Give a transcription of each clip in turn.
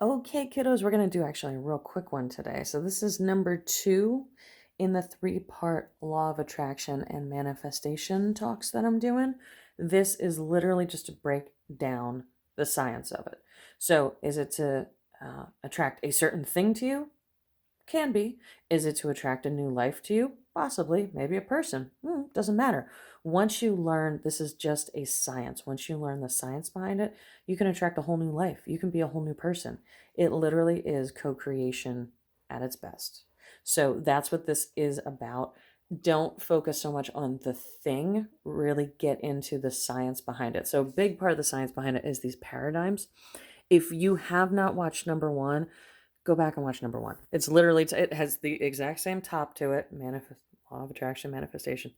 Okay, kiddos, we're going to do actually a real quick one today. So this is number 2 in the 3-part law of attraction and manifestation talks that I'm doing. This is literally just to break down the science of it. So is it to attract a certain thing to you? Can be. Is it to attract a new life to you? Possibly. Maybe a person. Doesn't matter. Once you learn, this is just a science. Once you learn the science behind it, you can attract a whole new life. You can be a whole new person. It literally is co-creation at its best. So that's what this is about. Don't focus so much on the thing, really get into the science behind it. So a big part of the science behind it is these paradigms. If you have not watched number 1, go back and watch number 1. It's literally, it has the exact same top to it. Law of attraction, manifestation.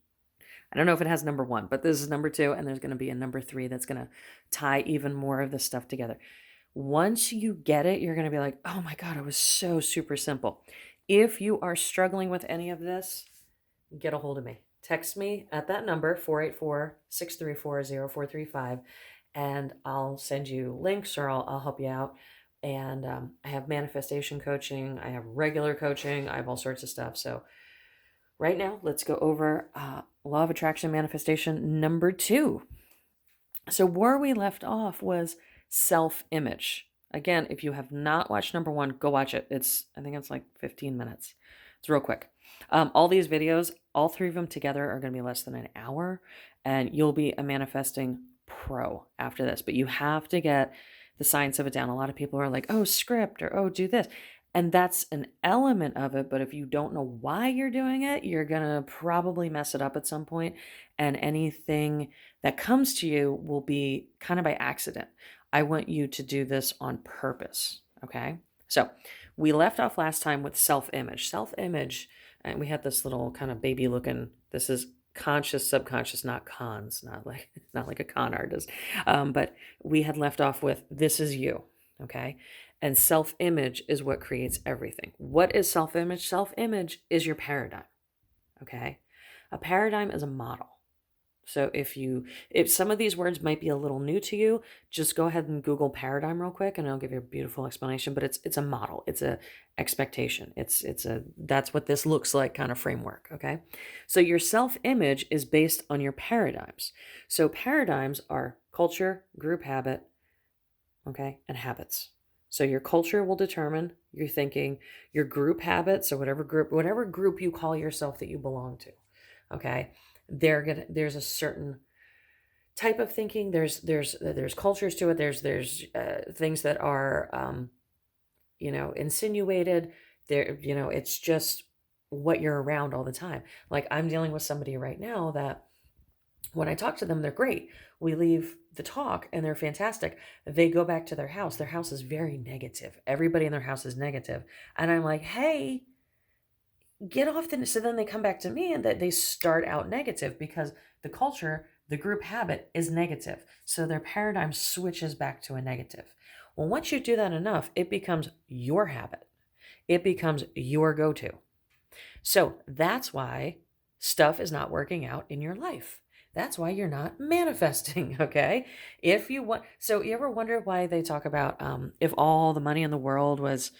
I don't know if it has number 1, but this is number 2, and there's going to be a number 3 that's going to tie even more of this stuff together. Once you get it, you're going to be like, oh my God, it was so super simple. If you are struggling with any of this, get a hold of me. Text me at that number, 484-634-0435, and I'll send you links or I'll help you out. And I have manifestation coaching. I have regular coaching. I have all sorts of stuff. So right now, let's go over law of attraction manifestation number 2. So where we left off was self-image. Again, if you have not watched number 1, go watch it. I think it's like 15 minutes. It's real quick. All these videos, all 3 of them together are going to be less than an hour, and you'll be a manifesting pro after this. But you have to get the science of it down. A lot of people are like, oh, script, or oh, do this. And that's an element of it. But if you don't know why you're doing it, you're going to probably mess it up at some point. And anything that comes to you will be kind of by accident. I want you to do this on purpose. Okay. So we left off last time with self-image. Self-image, and we had this little kind of baby looking, this is conscious, subconscious, not cons, not like a con artist. But we had left off with, this is you. Okay. And self-image is what creates everything. What is self-image? Self-image is your paradigm. Okay. A paradigm is a model. So if some of these words might be a little new to you, just go ahead and Google paradigm real quick and I'll give you a beautiful explanation, but it's a model. It's a expectation. That's what this looks like kind of framework. Okay. So your self-image is based on your paradigms. So paradigms are culture, group habit, okay, and habits. So your culture will determine your thinking, your group habits, or whatever group you call yourself that you belong to. Okay. There's a certain type of thinking. There's cultures to it. There's things that are, insinuated there. It's just what you're around all the time. Like I'm dealing with somebody right now that when I talk to them, they're great. We leave the talk and they're fantastic. They go back to their house. Their house is very negative. Everybody in their house is negative. And I'm like, hey, get off the, so then they come back to me and that they start out negative because the culture, the group habit is negative. So their paradigm switches back to a negative. Well, once you do that enough, it becomes your habit. It becomes your go-to. So that's why stuff is not working out in your life. That's why you're not manifesting, okay? If you want, so you ever wonder why they talk about if all the money in the world was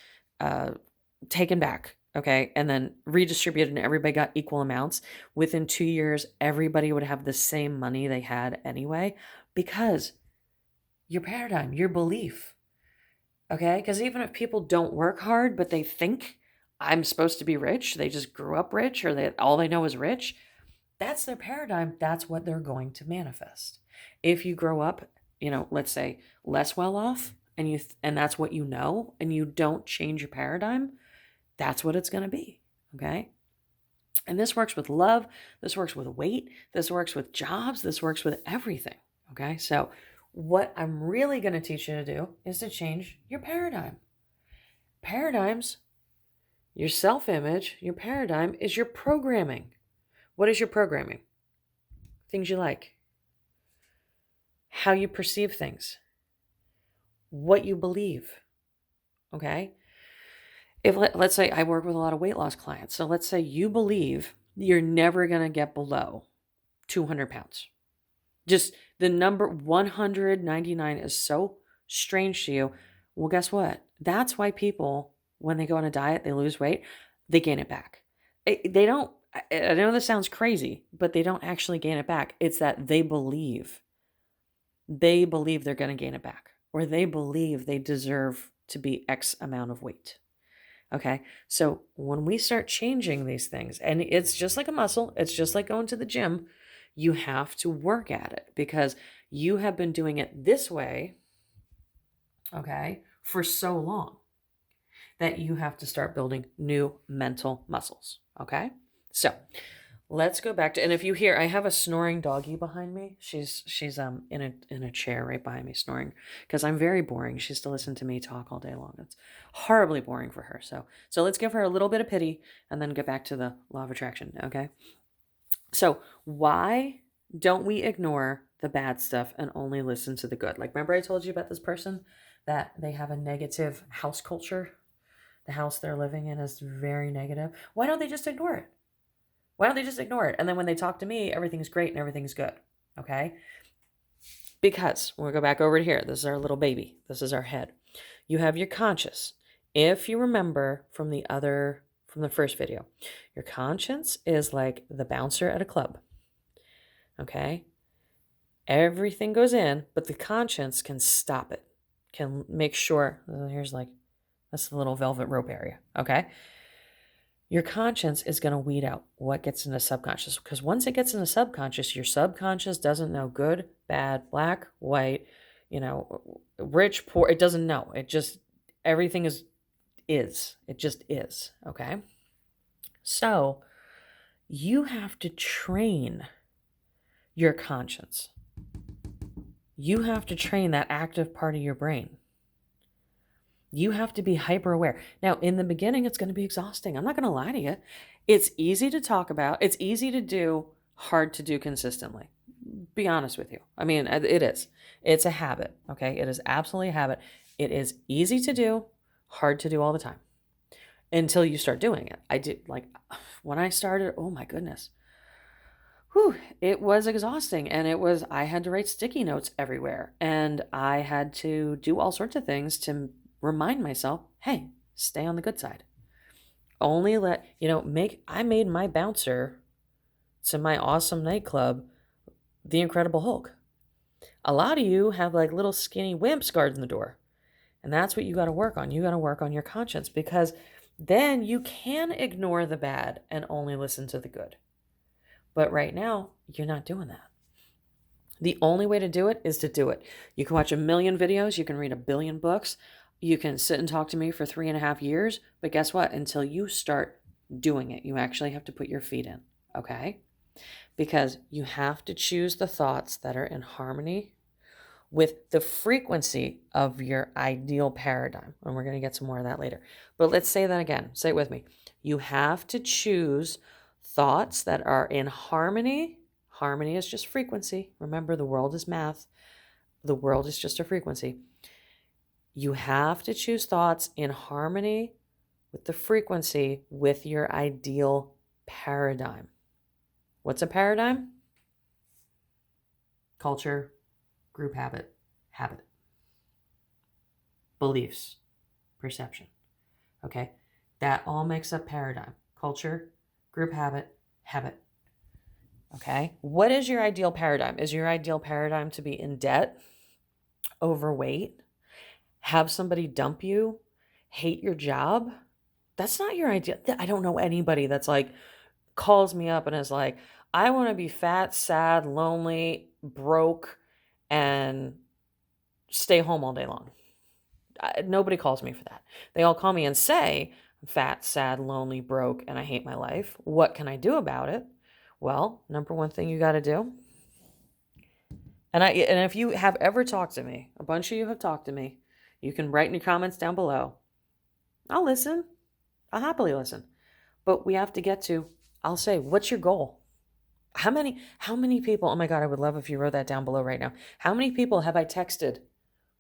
taken back, okay, and then redistributed and everybody got equal amounts, within 2 years, everybody would have the same money they had anyway, because your paradigm, your belief, okay? Because even if people don't work hard, but they think I'm supposed to be rich, they just grew up rich, or all they know is rich, that's their paradigm. That's what they're going to manifest. If you grow up, let's say less well off, and that's what you know, and you don't change your paradigm, that's what it's going to be. Okay. And this works with love. This works with weight. This works with jobs. This works with everything. Okay. So what I'm really going to teach you to do is to change your paradigm. Paradigms, your self-image, your paradigm is your programming. What is your programming? Things you like, how you perceive things, what you believe. Okay. If let's say I work with a lot of weight loss clients. So let's say you believe you're never going to get below 200 pounds. Just the number 199 is so strange to you. Well, guess what? That's why people, when they go on a diet, they lose weight, they gain it back. They don't, I know this sounds crazy, but they don't actually gain it back. It's that they believe they're going to gain it back, or they believe they deserve to be X amount of weight. Okay. So when we start changing these things, and it's just like a muscle, it's just like going to the gym, you have to work at it because you have been doing it this way, okay, for so long that you have to start building new mental muscles. Okay. So let's go back to, and if you hear, I have a snoring doggy behind me. She's in a chair right behind me snoring because I'm very boring. She's to listen to me talk all day long. It's horribly boring for her. So let's give her a little bit of pity and then get back to the law of attraction. Okay. So why don't we ignore the bad stuff and only listen to the good? Like, remember I told you about this person that they have a negative house culture? The house they're living in is very negative. Why don't they just ignore it? Why don't they just ignore it? And then when they talk to me, everything's great and everything's good. Okay? Because we'll go back over to here. This is our little baby. This is our head. You have your conscious. If you remember from the first video, your conscience is like the bouncer at a club. Okay? Everything goes in, but the conscience can stop it. Can make sure, that's the little velvet rope area. Okay? Your conscience is going to weed out what gets into subconscious, because once it gets into subconscious, your subconscious doesn't know good, bad, black, white, rich, poor. It doesn't know. It just, everything is. It just is. Okay. So you have to train your conscience. You have to train that active part of your brain. You have to be hyper aware. Now, in the beginning, it's going to be exhausting. I'm not going to lie to you. It's easy to talk about. It's easy to do, hard to do consistently. Be honest with you. I mean, it is. It's a habit. Okay. It is absolutely a habit. It is easy to do, hard to do all the time until you start doing it. I did, like, when I started, oh my goodness. Whew, it was exhausting. And I had to write sticky notes everywhere. And I had to do all sorts of things to remind myself, hey, stay on the good side. Only I made my bouncer to my awesome nightclub the Incredible Hulk. A lot of you have like little skinny wimps guarding the door. And that's what you got to work on. You got to work on your conscience, because then you can ignore the bad and only listen to the good. But right now, you're not doing that. The only way to do it is to do it. You can watch a million videos. You can read a billion books. You can sit and talk to me for 3.5 years. But guess what? Until you start doing it, you actually have to put your feet in. Okay? Because you have to choose the thoughts that are in harmony with the frequency of your ideal paradigm. And we're going to get some more of that later. But let's say that again. Say it with me. You have to choose thoughts that are in harmony. Harmony is just frequency. Remember, the world is math. The world is just a frequency. You have to choose thoughts in harmony with the frequency with your ideal paradigm. What's a paradigm? Culture, group habit. Beliefs, perception. Okay? That all makes up paradigm. Culture, group habit. Okay? What is your ideal paradigm? Is your ideal paradigm to be in debt, overweight, have somebody dump you, hate your job? That's not your ideal. I don't know anybody that's like, calls me up and is like, I want to be fat, sad, lonely, broke, and stay home all day long. Nobody calls me for that. They all call me and say, I'm fat, sad, lonely, broke, and I hate my life. What can I do about it? Well, number one thing you got to do, and if you have ever talked to me, a bunch of you have talked to me, you can write in your comments down below. I'll listen. I'll happily listen. But we have to get to, I'll say, what's your goal? How many people, oh my God, I would love if you wrote that down below right now. How many people have I texted,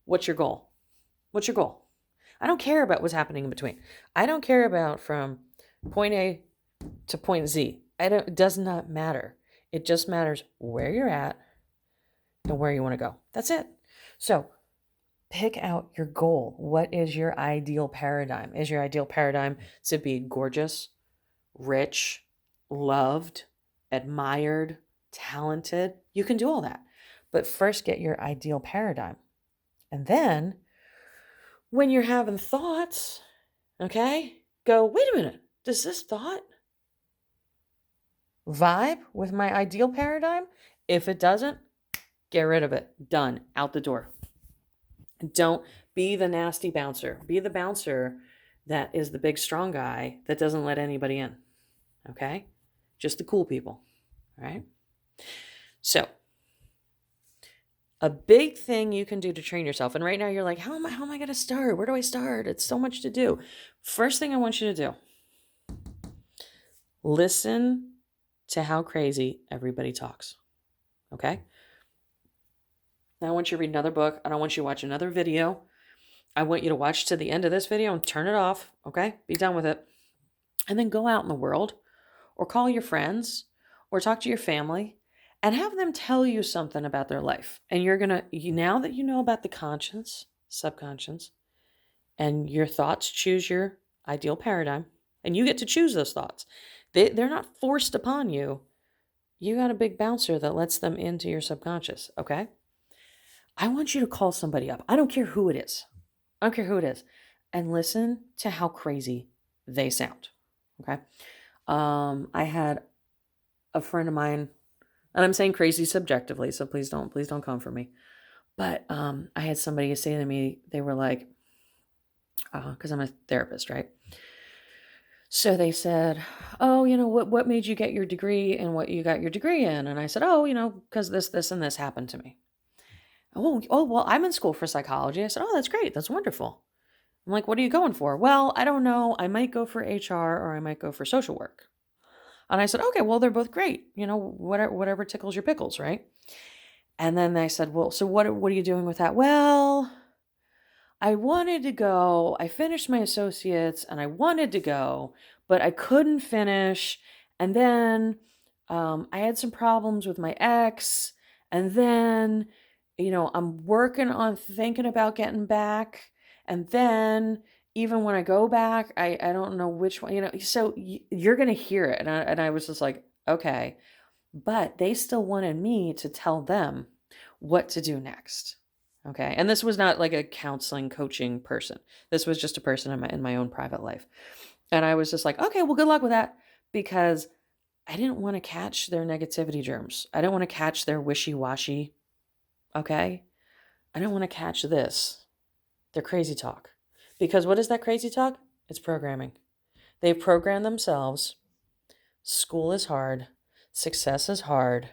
what's your goal? What's your goal? I don't care about what's happening in between. I don't care about from point A to point Z. It does not matter. It just matters where you're at and where you want to go. That's it. So pick out your goal. What is your ideal paradigm? Is your ideal paradigm to be gorgeous, rich, loved, admired, talented? You can do all that. But first, get your ideal paradigm. And then, when you're having thoughts, okay, go, wait a minute, does this thought vibe with my ideal paradigm? If it doesn't, get rid of it. Done. Out the door. Don't be the nasty bouncer. Be the bouncer that is the big strong guy that doesn't let anybody in. Okay? Just the cool people. All right? So, a big thing you can do to train yourself, and right now you're like, how am I going to start? Where do I start? It's so much to do. First thing I want you to do, listen to how crazy everybody talks. Okay? Now I want you to read another book. I don't want you to watch another video. I want you to watch to the end of this video and turn it off. Okay? Be done with it. And then go out in the world or call your friends or talk to your family and have them tell you something about their life. And you're going to, now that you know about the conscious, subconscious, and your thoughts choose your ideal paradigm, and you get to choose those thoughts. They're not forced upon you. You got a big bouncer that lets them into your subconscious, okay? I want you to call somebody up. I don't care who it is. I don't care who it is. And listen to how crazy they sound, okay? I had a friend of mine, and I'm saying crazy subjectively, so please don't come for me. But I had somebody say to me, they were like, because I'm a therapist, right? So they said, oh, what made you get your degree and what you got your degree in? And I said, oh, because this, and this happened to me. Oh, well, I'm in school for psychology. I said, oh, that's great. That's wonderful. I'm like, what are you going for? Well, I don't know. I might go for HR or I might go for social work. And I said, okay, well, they're both great. Whatever tickles your pickles, right? And then they said, well, so what are you doing with that? Well, I wanted to go. I finished my associates and I wanted to go, but I couldn't finish. And then I had some problems with my ex. And then, I'm working on thinking about getting back. And then even when I go back, I don't know which one, so you're going to hear it. And I was just like, okay. But they still wanted me to tell them what to do next. Okay. And this was not like a counseling, coaching person. This was just a person in my own private life. And I was just like, okay, well, good luck with that, because I didn't want to catch their negativity germs. I didn't want to catch their wishy-washy. Okay. I didn't want to catch their crazy talk. Because what is that crazy talk? It's programming. They've programmed themselves. School is hard. Success is hard.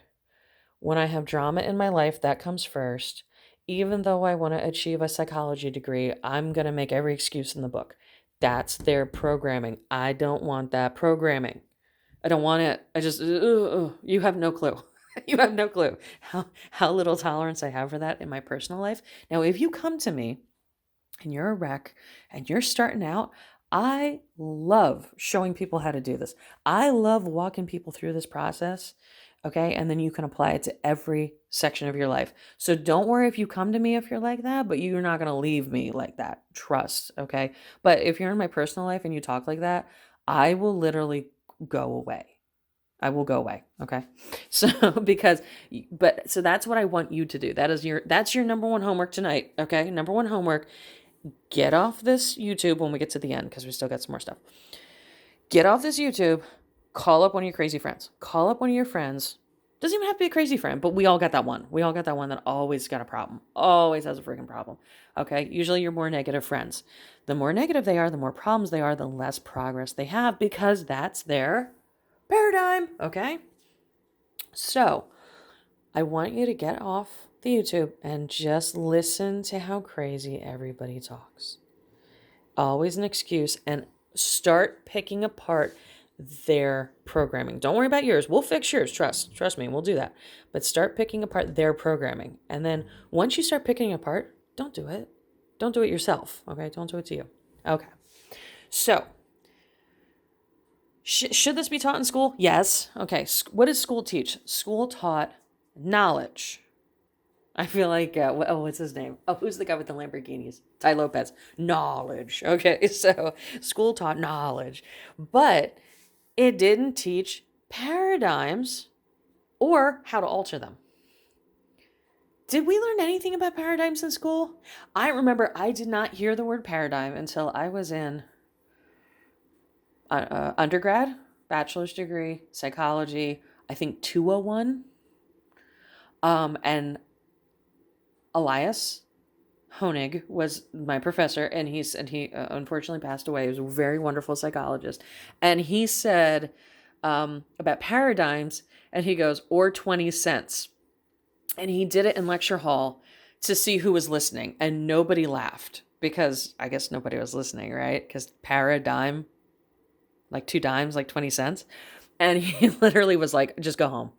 When I have drama in my life, that comes first. Even though I want to achieve a psychology degree, I'm going to make every excuse in the book. That's their programming. I don't want that programming. I don't want it. I just, you have no clue. You have no clue how little tolerance I have for that in my personal life. Now, if you come to me and you're a wreck and you're starting out, I love showing people how to do this. I love walking people through this process. Okay. And then you can apply it to every section of your life. So don't worry if you come to me if you're like that, but you're not going to leave me like that. Trust. Okay. But if you're in my personal life and you talk like that, I will literally go away. I will go away. Okay. So so that's what I want you to do. That's your number one homework tonight. Okay. Number one homework. Get off this YouTube when we get to the end, because we still got some more stuff. Get off this YouTube. Call up one of your crazy friends. Call up one of your friends. Doesn't even have to be a crazy friend, but we all got that one. We all got that one that always got a problem. Always has a freaking problem. Okay? Usually your more negative friends. The more negative they are, the more problems they are, the less progress they have, because that's their paradigm. Okay? So, I want you to get off the YouTube and just listen to how crazy everybody talks. Always an excuse, and start picking apart their programming. Don't worry about yours. We'll fix yours. Trust me, we'll do that. But start picking apart their programming. And then once you start picking apart, don't do it. Don't do it yourself. Okay? Don't do it to you. Okay. So, should this be taught in school? Yes. Okay. What does school teach? School taught knowledge. I feel like, what's his name? Oh, who's the guy with the Lamborghinis? Ty Lopez. Knowledge. Okay, so school taught knowledge, but it didn't teach paradigms or how to alter them. Did we learn anything about paradigms in school? I remember I did not hear the word paradigm until I was in undergrad, bachelor's degree, psychology, I think 201. And Elias Honig was my professor, and he unfortunately passed away. He was a very wonderful psychologist. And he said about paradigms, and he goes, or 20 cents. And he did it in lecture hall to see who was listening, and nobody laughed because I guess nobody was listening, right? Because paradigm, like 2 dimes, like 20 cents. And he literally was like, just go home.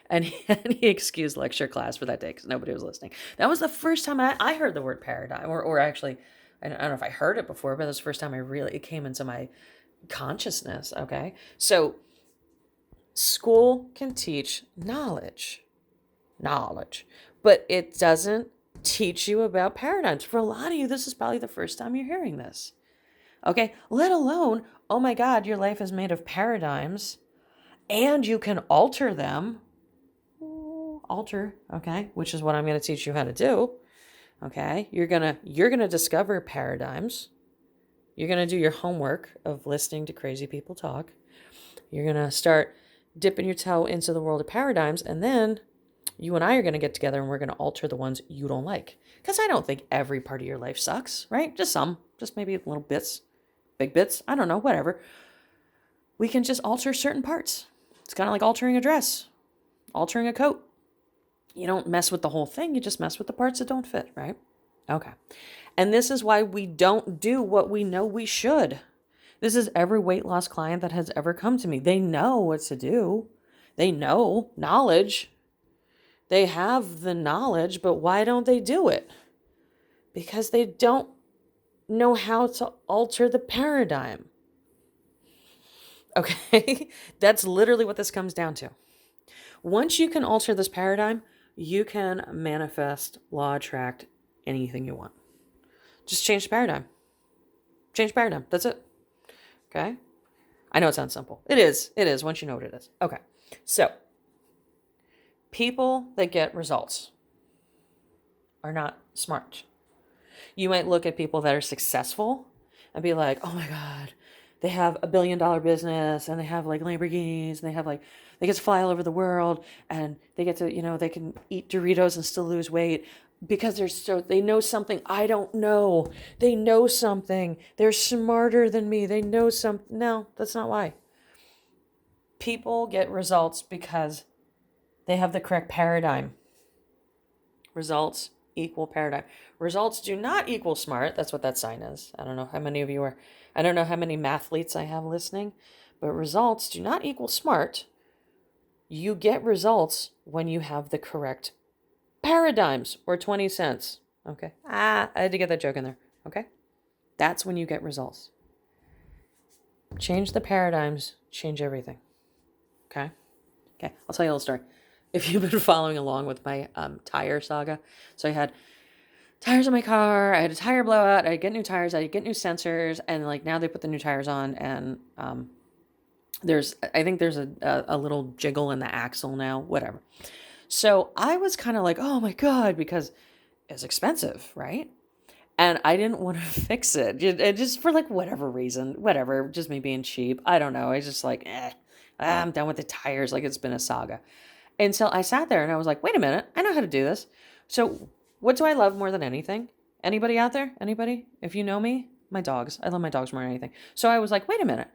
And he excused lecture class for that day because nobody was listening. That was the first time I heard the word paradigm, or actually, I don't know if I heard it before, but it was the first time it came into my consciousness, okay? So school can teach knowledge, but it doesn't teach you about paradigms. For a lot of you, this is probably the first time you're hearing this, okay? Let alone, oh my God, your life is made of paradigms and you can alter them. Okay, which is what I'm going to teach you how to do. Okay, you're gonna discover paradigms. You're gonna do your homework of listening to crazy people talk. You're gonna start dipping your toe into the world of paradigms, and then you and I are gonna get together and we're gonna alter the ones you don't like. Because I don't think every part of your life sucks, right? Just some, just maybe little bits, big bits. I don't know, whatever. We can just alter certain parts. It's kind of like altering a dress, altering a coat. You don't mess with the whole thing. You just mess with the parts that don't fit, right? Okay. And this is why we don't do what we know we should. This is every weight loss client that has ever come to me. They know what to do. They know knowledge. They have the knowledge, but why don't they do it? Because they don't know how to alter the paradigm. Okay? That's literally what this comes down to. Once you can alter this paradigm, you can manifest, law attract anything you want. Just change the paradigm. Change paradigm. That's it. Okay? I know it sounds simple. It is. It is once you know what it is. Okay. So, people that get results are not smart. You might look at people that are successful and be like, oh my God, they have $1 billion business and they have like Lamborghinis and they have like, they get to fly all over the world and they get to, they can eat Doritos and still lose weight because they know something I don't know. They know something. They're smarter than me. They know something. No, that's not why. People get results because they have the correct paradigm. Results equal paradigm. Results do not equal smart. That's what that sign is. I don't know how many of you are, I don't know how many mathletes I have listening, but results do not equal smart. You get results when you have the correct paradigms, or 20 cents. Okay. I had to get that joke in there. Okay. That's when you get results. Change the paradigms, change everything. Okay. Okay. I'll tell you a little story. If you've been following along with my tire saga. So I had tires on my car. I had a tire blowout. I get new tires. I get new sensors. And like now they put the new tires on and I think there's a little jiggle in the axle now, whatever. So I was kind of like, oh my God, because it's expensive, right? And I didn't want to fix it. Just for like whatever reason, whatever, just me being cheap. I don't know. I was just like, I'm done with the tires. Like it's been a saga. Until I sat there and I was like, wait a minute, I know how to do this. So what do I love more than anything? Anybody out there? Anybody? If you know me, my dogs. I love my dogs more than anything. So I was like, wait a minute.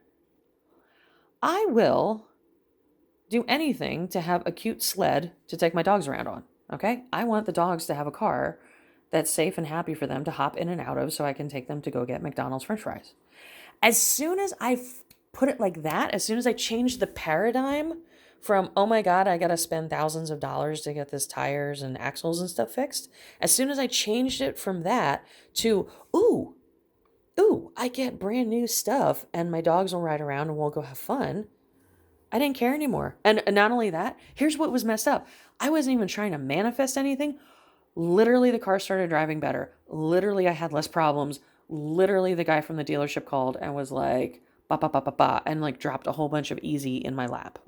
I will do anything to have a cute sled to take my dogs around on. Okay? I want the dogs to have a car that's safe and happy for them to hop in and out of so I can take them to go get McDonald's French fries. As soon as I put it like that, as soon as I changed the paradigm from, oh my God, I got to spend thousands of dollars to get this tires and axles and stuff fixed. As soon as I changed it from that to, ooh, I get brand new stuff and my dogs will ride around and we'll go have fun. I didn't care anymore. And not only that, here's what was messed up. I wasn't even trying to manifest anything. Literally, the car started driving better. Literally, I had less problems. Literally, the guy from the dealership called and was like, ba ba ba ba ba, and like dropped a whole bunch of easy in my lap.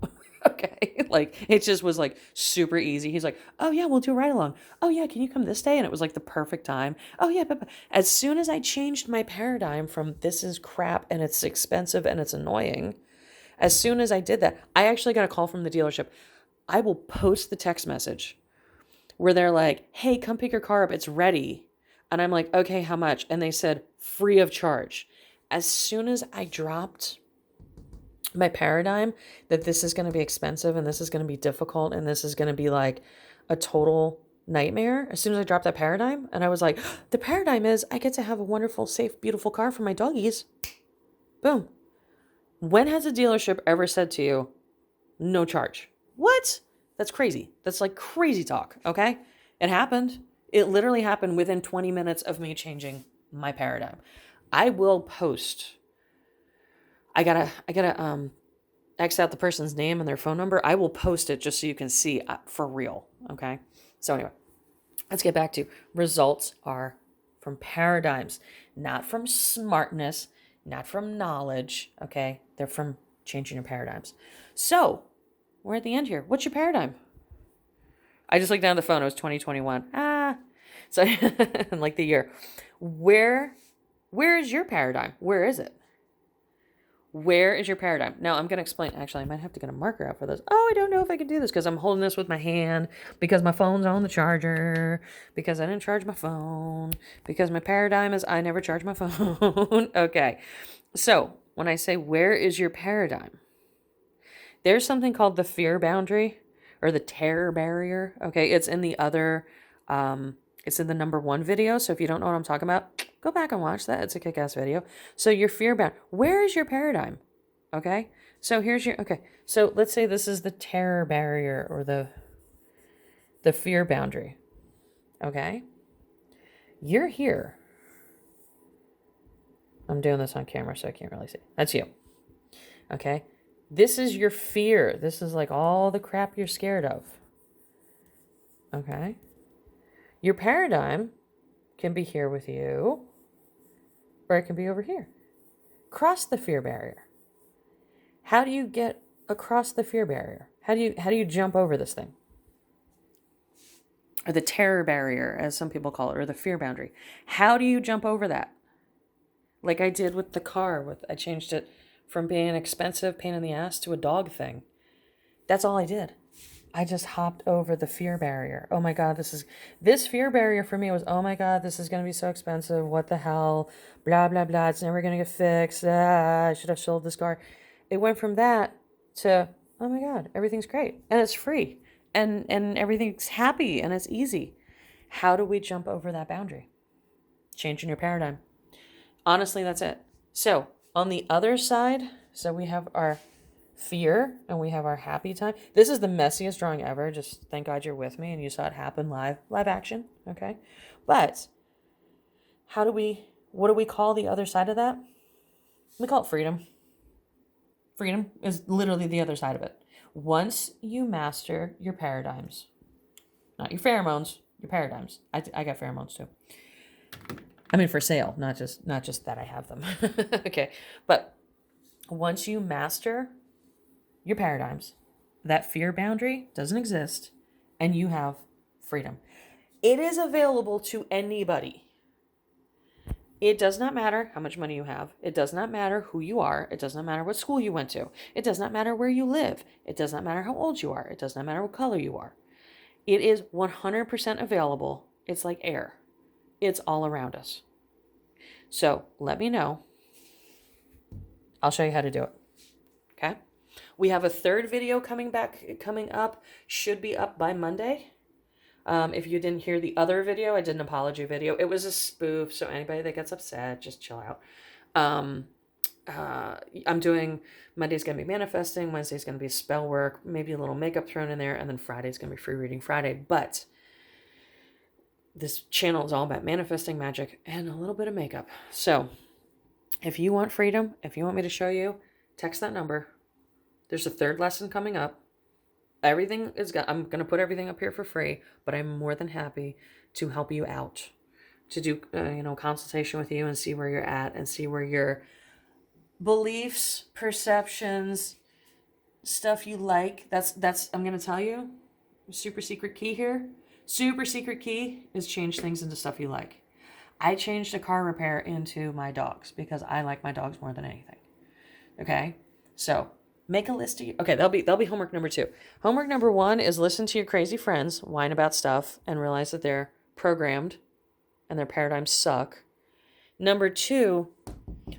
Okay. Like, it just was like super easy. He's like, oh, yeah, we'll do a ride along. Oh, yeah, can you come this day? And it was like the perfect time. Oh, yeah. But as soon as I changed my paradigm from this is crap and it's expensive and it's annoying, as soon as I did that, I actually got a call from the dealership. I will post the text message where they're like, hey, come pick your car up. It's ready. And I'm like, okay, how much? And they said, free of charge. As soon as I dropped my paradigm that this is going to be expensive and this is going to be difficult and this is going to be like a total nightmare, as soon as I dropped that paradigm and I was like, the paradigm is I get to have a wonderful, safe, beautiful car for my doggies. Boom. When has a dealership ever said to you, no charge? What? That's crazy. That's like crazy talk, okay? It happened. It literally happened within 20 minutes of me changing my paradigm. I will post. I gotta X out the person's name and their phone number. I will post it just so you can see for real, okay? So anyway, let's get back to results are from paradigms, not from smartness, not from knowledge, okay? They're from changing your paradigms. So we're at the end here. What's your paradigm? I just looked down at the phone. It was 2021. So like the year. Where is your paradigm? Where is it? Where is your paradigm? Now I'm going to explain. Actually, I might have to get a marker out for this. Oh, I don't know if I can do this because I'm holding this with my hand, because my phone's on the charger, because I didn't charge my phone, because my paradigm is I never charge my phone. Okay. So when I say where is your paradigm, there's something called the fear boundary or the terror barrier. Okay. It's in the other, it's in the number 1 video. So if you don't know what I'm talking about, go back and watch that. It's a kick-ass video. So your fear bound. Where is your paradigm? Okay. So here's your, okay. So let's say this is the terror barrier or the fear boundary. Okay. You're here. I'm doing this on camera, so I can't really see. That's you. Okay. This is your fear. This is like all the crap you're scared of. Okay. Your paradigm can be here with you, or it can be over here. Cross the fear barrier. How do you get across the fear barrier? How do you jump over this thing? Or the terror barrier, as some people call it, or the fear boundary. How do you jump over that? Like I did with the car. I changed it from being an expensive pain in the ass to a dog thing. That's all I did. I just hopped over the fear barrier. Oh my God, this fear barrier for me was, oh my God, this is going to be so expensive. What the hell? Blah, blah, blah. It's never going to get fixed. I should have sold this car. It went from that to, oh my God, everything's great. And it's free. And everything's happy and it's easy. How do we jump over that boundary? Changing your paradigm. Honestly, that's it. So on the other side, so we have our fear and we have our happy time. This is the messiest drawing ever. Just thank God you're with me and you saw it happen live action. Okay. But what do we call the other side of that? We call it freedom. Freedom is literally the other side of it. Once you master your paradigms, not your pheromones, your paradigms. I got pheromones too. I mean, for sale, not just that I have them. Okay. But once you master your paradigms, that fear boundary doesn't exist and you have freedom. It is available to anybody. It does not matter how much money you have. It does not matter who you are. It does not matter what school you went to. It does not matter where you live. It does not matter how old you are. It does not matter what color you are. It is 100% available. It's like air. It's all around us. So let me know. I'll show you how to do it. Okay? We have a third video coming up. Should be up by Monday. If you didn't hear the other video, I did an apology video. It was a spoof, so anybody that gets upset, just chill out. I'm doing, Monday's going to be manifesting, Wednesday's going to be spell work, maybe a little makeup thrown in there, and then Friday's going to be free reading Friday. But this channel is all about manifesting, magic, and a little bit of makeup. So if you want freedom, if you want me to show you, text that number. There's a third lesson coming up. everything is, I'm going to put everything up here for free, but I'm more than happy to help you out, to do, consultation with you and see where you're at and see where your beliefs, perceptions, stuff you like. I'm going to tell you, super secret key here. Super secret key is change things into stuff you like. I changed a car repair into my dogs because I like my dogs more than anything. Okay? So, make a list of you. Okay, that'll be homework number 2. Homework number 1 is listen to your crazy friends whine about stuff and realize that they're programmed and their paradigms suck. Number 2,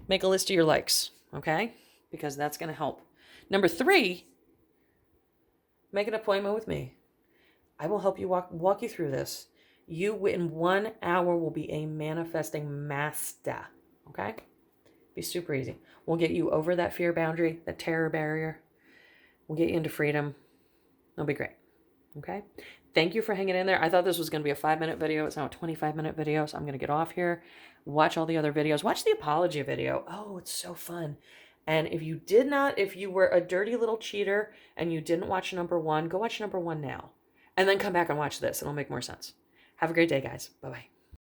make a list of your likes, okay? Because that's going to help. Number 3, make an appointment with me. I will help you walk you through this. You, in 1 hour, will be a manifesting master, okay? Be super easy. We'll get you over that fear boundary, that terror barrier. We'll get you into freedom. It'll be great, okay? Thank you for hanging in there. I thought this was going to be a 5-minute video. It's now a 25-minute video, so I'm going to get off here. Watch all the other videos. Watch the apology video. Oh, it's so fun. And if you were a dirty little cheater and you didn't watch number 1, go watch number 1 now. And then come back and watch this. It'll make more sense. Have a great day, guys. Bye-bye.